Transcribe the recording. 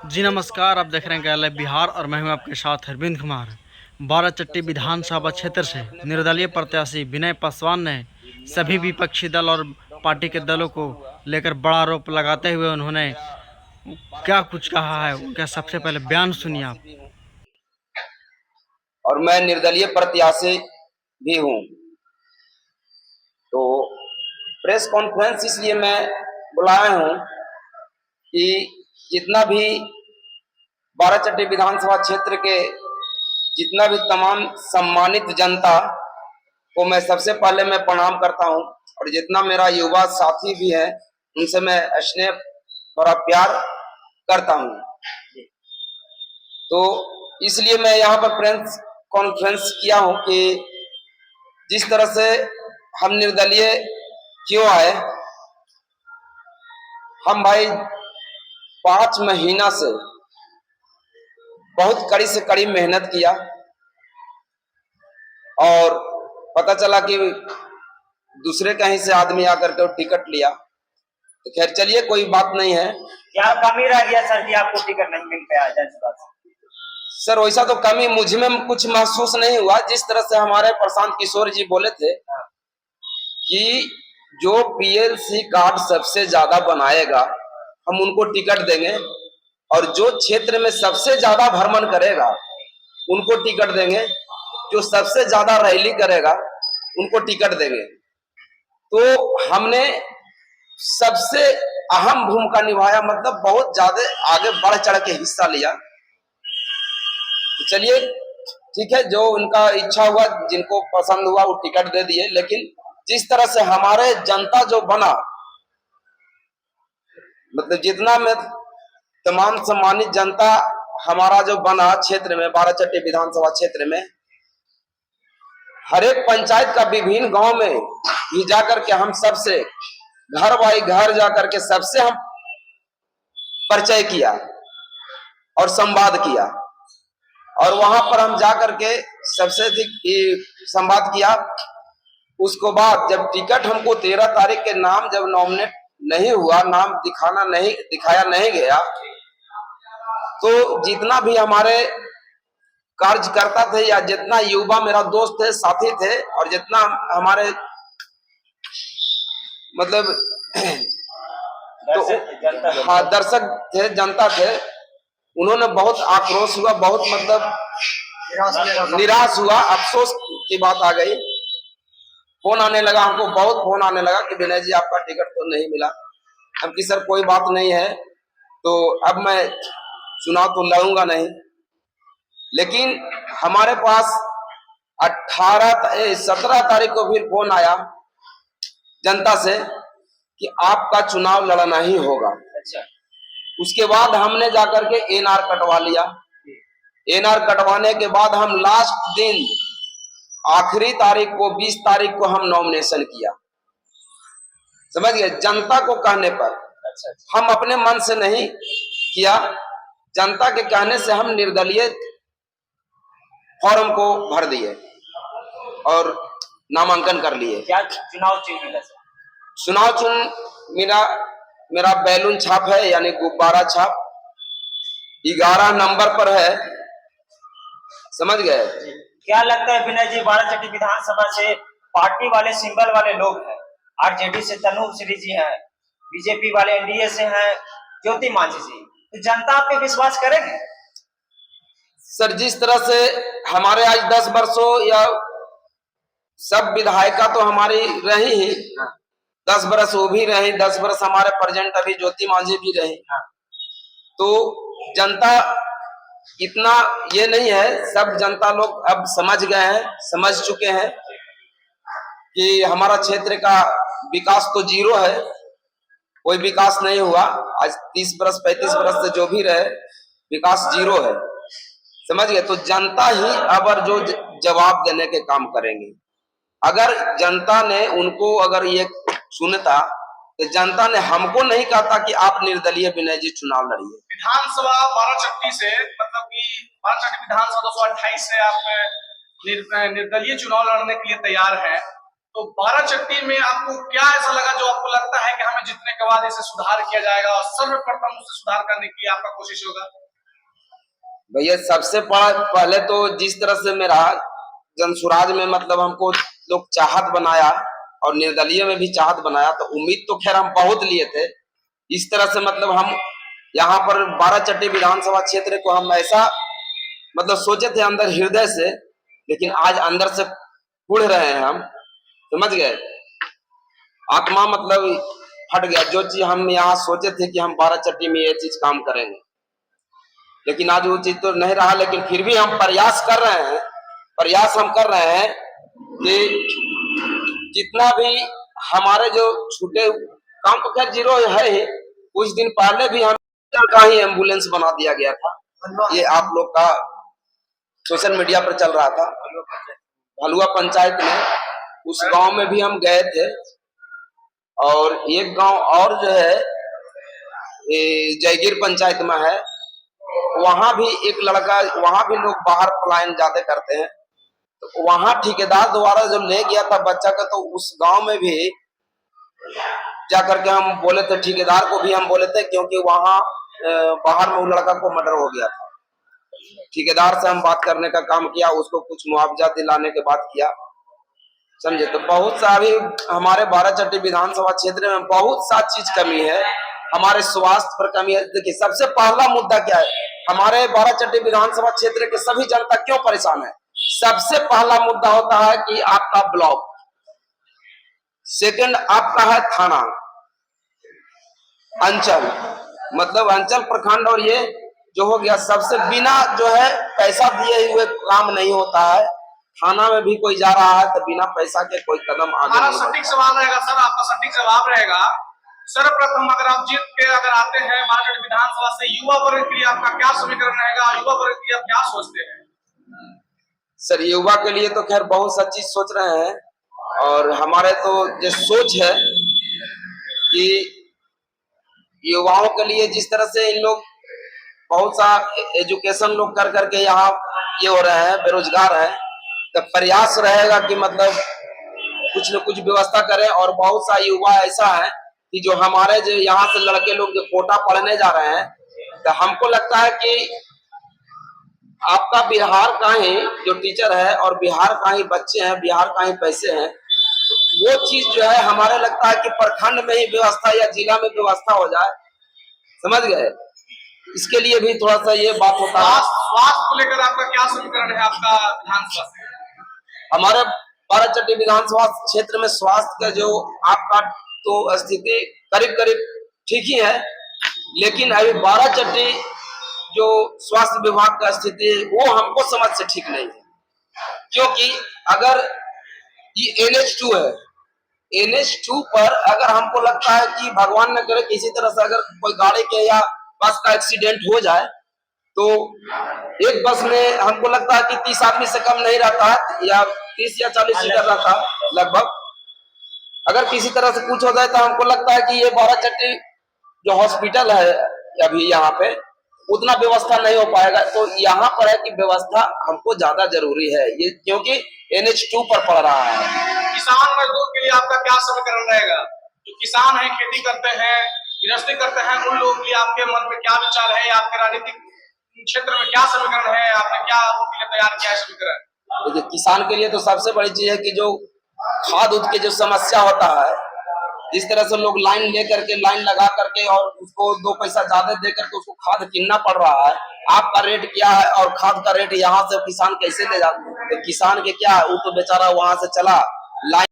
जी नमस्कार, आप देख रहे हैं गैल बिहार और मैं हूं आपके साथ अरविंद कुमार। बाराचट्टी विधानसभा क्षेत्र से निर्दलीय प्रत्याशी विनय पासवान ने सभी विपक्षी दल और पार्टी के दलों को लेकर बड़ा आरोप लगाते हुए उन्होंने क्या कुछ कहा है, उनका सबसे पहले बयान सुनिए आप। और मैं निर्दलीय प्रत्याशी भी हूं। तो प्रेस कॉन्फ्रेंस इसलिए मैं बुलाया हूं कि जितना भी बाराचट्टी विधानसभा क्षेत्र के जितना भी तमाम सम्मानित जनता को मैं सबसे पहले मैं प्रणाम करता हूं, और जितना मेरा युवा साथी भी है उनसे मैं स्नेह भरा प्यार करता हूं। तो इसलिए मैं यहाँ पर प्रेस कॉन्फ्रेंस किया हूं कि जिस तरह से हम निर्दलीय क्यों आए। हम भाई 5 महीना से बहुत कड़ी से कड़ी मेहनत किया और पता चला कि दूसरे कहीं से आदमी आकर के टिकट लिया। तो खैर चलिए, कोई बात नहीं है। क्या कमी रह गया सर कि आपको टिकट नहीं मिल पाया जनता से? सर वैसा तो कमी मुझ में कुछ महसूस नहीं हुआ। जिस तरह से हमारे प्रशांत किशोर जी बोले थे कि जो पीएलसी कार्ड सबसे ज्यादा बनाएगा हम उनको टिकट देंगे, और जो क्षेत्र में सबसे ज्यादा भ्रमण करेगा उनको टिकट देंगे, जो सबसे ज्यादा रैली करेगा उनको टिकट देंगे। तो हमने सबसे अहम भूमिका निभाया, मतलब बहुत ज्यादा आगे बढ़ चढ़ के हिस्सा लिया। तो चलिए ठीक है, जो उनका इच्छा हुआ, जिनको पसंद हुआ वो टिकट दे दिए। लेकिन जिस तरह से हमारे जनता जो बना, मतलब जितना में तमाम सम्मानित जनता हमारा जो बना क्षेत्र में, बाराचट्टी विधानसभा क्षेत्र में हर एक पंचायत का विभिन्न गांव में भी जाकर के हम सबसे घर बाई घर जाकर के सबसे हम परिचय किया और संवाद किया, और वहां पर हम जाकर के सबसे अधिक संवाद किया। उसको बाद जब टिकट हमको 13 तारीख के नाम जब नॉमिनेट नहीं हुआ, नाम दिखाया नहीं गया, तो जितना भी हमारे कार्यकर्ता थे या जितना युवा मेरा दोस्त थे, साथी थे, और जितना हमारे मतलब तो हाँ दर्शक थे, जनता थे, उन्होंने बहुत आक्रोश हुआ, बहुत मतलब निराश हुआ, अफसोस की बात आ गई। फोन आने लगा हमको, बहुत फोन आने लगा कि विनय जी आपका टिकट तो नहीं मिला। हम कि सर कोई बात नहीं है, तो अब मैं चुनाव तो लड़ूंगा नहीं। लेकिन हमारे पास 17 तारीख को फिर फोन आया जनता से कि आपका चुनाव लड़ना ही होगा। अच्छा। उसके बाद हमने जाकर के एनआर कटवा लिया। एनआर कटवाने के बाद हम लास्ट दिन आखिरी तारीख को 20 तारीख को हम नॉमिनेशन किया। समझ गए, जनता को कहने पर। अच्छा। हम अपने मन से नहीं किया, जनता के कहने से हम निर्दलीय फॉर्म को भर दिए और नामांकन कर लिए। क्या चुनाव चिन्ह मिला सर? चुनाव चिन्ह मेरा बैलून छाप है, यानी गुब्बारा छाप 11 नंबर पर है। समझ गए? क्या लगता है विनय जी, बाराचट्टी विधानसभा से पार्टी वाले सिंबल वाले लोग हैं, आरजेडी से तनु श्री जी हैं, बीजेपी वाले एनडीए से हैं ज्योति मांझी जी, तो जनता आप पे विश्वास करेंगे? सर जिस तरह से हमारे आज 10 वर्षों या सब विधायिका तो हमारी रही ही, 10 बरस वो भी रही, 10 बरस हमारे प्रेजेंट अभी ज्योति मांझी भी रही। तो जनता इतना ये नहीं है, सब जनता लोग अब समझ गए हैं, समझ चुके हैं कि हमारा क्षेत्र का विकास तो जीरो है, कोई विकास नहीं हुआ। आज 30 बरस 35 बरस से जो भी रहे, विकास जीरो है। समझ गए? तो जनता ही अब जो जवाब देने के काम करेंगे। अगर जनता ने उनको अगर ये सुनता, तो जनता ने हमको नहीं कहता कि आप निर्दलीय विनय जी चुनाव लड़िए। विधानसभा बाराचट्टी से, मतलब कि बाराचट्टी विधानसभा 228 से आप निर्दलीय चुनाव लड़ने के लिए तैयार हैं, तो बाराचट्टी में आपको क्या ऐसा लगा जो आपको लगता है कि हमें जीतने के बाद इसे सुधार किया जाएगा और सर्वप्रथम उसे सुधार करने की आपका कोशिश होगा? भैया सबसे पहले तो जिस तरह से मेरा जनसुराज में मतलब हमको लोग चाहत बनाया और निर्दलीय में भी चाहत बनाया, तो उम्मीद तो खैर हम बहुत लिए थे। इस तरह से मतलब हम यहाँ पर बाराचट्टी विधानसभा क्षेत्र को हम ऐसा मतलब सोचे थे अंदर हृदय से, लेकिन आज अंदर से उड़ रहे हैं हम, समझ गए। आत्मा मतलब फट गया। जो चीज हम यहाँ सोचे थे कि हम बाराचट्टी में ये चीज काम करेंगे, लेकिन आज वो चीज तो नहीं रहा। लेकिन फिर भी हम प्रयास कर रहे हैं, प्रयास हम कर रहे हैं कि जितना भी हमारे जो छूटे काम तो खैर जीरो है ही। कुछ दिन पहले भी हम का ही एम्बुलेंस बना दिया गया था, ये आप लोग का सोशल मीडिया पर चल रहा था। भलुआ पंचायत में उस गांव में भी हम गए थे, और एक गांव और जो है जयगिर पंचायत में है, वहां भी एक लड़का, वहां भी लोग बाहर पलायन ज्यादा करते हैं, तो वहां ठेकेदार द्वारा जो ले गया था बच्चा का, तो उस गांव में भी जाकर के हम बोले थे, ठेकेदार को भी हम बोले थे, क्योंकि वहां बाहर में वो लड़का को मर्डर हो गया था। ठेकेदार से हम बात करने का काम किया, उसको कुछ मुआवजा दिलाने के बाद किया, समझे। तो बहुत सारी हमारे बाराचट्टी विधानसभा क्षेत्र में बहुत सा चीज कमी है। हमारे स्वास्थ्य पर कमी है। देखिए सबसे पहला मुद्दा क्या है, हमारे बाराचट्टी विधानसभा क्षेत्र के सभी जनता क्यों परेशान है। सबसे पहला मुद्दा होता है कि आपका ब्लॉक, सेकंड आपका है थाना, अंचल मतलब अंचल प्रखंड, और ये जो हो गया सबसे बिना जो है पैसा दिए हुए काम नहीं होता है। थाना में भी कोई जा रहा है तो बिना पैसा के कोई कदम आगे हमारा नहीं सटीक सवाल रहेगा सर, आपका सटीक जवाब रहेगा। सर्वप्रथम अगर आप जीत के अगर आते हैं बाराचट्टी विधानसभा से, युवा वर्ग के लिए आपका क्या समीकरण रहेगा? युवा वर्ग के लिए आप क्या सोचते हैं? सर युवा के लिए तो खैर बहुत सा चीज सोच रहे हैं, और हमारे तो जो सोच है कि युवाओं के लिए जिस तरह से इन लोग बहुत सा एजुकेशन लोग कर करके यहाँ ये हो रहे हैं, बेरोजगार हैं, तो प्रयास रहेगा कि मतलब कुछ न कुछ व्यवस्था करें। और बहुत सा युवा ऐसा है कि जो हमारे जो यहाँ से लड़के लोग जो कोटा पढ़ने जा रहे हैं, तो हमको लगता है कि आपका बिहार का ही जो टीचर है और बिहार का ही बच्चे हैं, बिहार का ही पैसे हैं, तो वो चीज जो है हमारे लगता है कि प्रखंड में ही व्यवस्था या जिला में व्यवस्था हो जाए, समझ गए। इसके लिए भी थोड़ा सा ये बात होता है। स्वास्थ्य को लेकर आपका क्या समीकरण है आपका विधानसभा से? हमारे बाराचट्टी विधानसभा क्षेत्र में स्वास्थ्य का जो आपका तो स्थिति करीब करीब ठीक ही है, लेकिन अभी बाराचट्टी जो स्वास्थ्य विभाग का स्थिति है वो हमको समझ से ठीक नहीं है। क्योंकि अगर ये NH2 है, NH2 पर अगर हमको लगता है कि भगवान न करे किसी तरह से अगर कोई गाड़ी के या बस का एक्सीडेंट हो जाए, तो एक बस में हमको लगता है कि 30 आदमी से कम नहीं रहता है, या 30 या 40 सीटर रहता है लगभग। अगर किसी तरह से कुछ हो जाए तो हमको लगता है कि ये बाराचट्टी जो हॉस्पिटल है अभी यहाँ पे उतना व्यवस्था नहीं हो पाएगा। तो यहाँ पर है कि व्यवस्था हमको ज्यादा जरूरी है ये, क्योंकि NH2 पर पड़ रहा है। किसान मजदूर के लिए आपका क्या समीकरण रहेगा? जो किसान है, खेती करते हैं, गृहस्थी करते हैं, उन लोगों के लिए आपके मन में क्या विचार है? आपके राजनीतिक क्षेत्र में क्या समीकरण है? आपने क्या उनके लिए तैयार किया है समीकरण? देखिए किसान के लिए तो सबसे बड़ी चीज है कि जो खाद उद की जो समस्या होता है, जिस तरह से लोग लाइन लेकर के लाइन लगा करके और उसको 2 पैसा ज्यादा दे करके उसको खाद किनना पड़ रहा है। आपका रेट क्या है और खाद का रेट यहाँ से किसान कैसे ले जाते? तो किसान के क्या है, वो तो बेचारा वहां से चला लाइन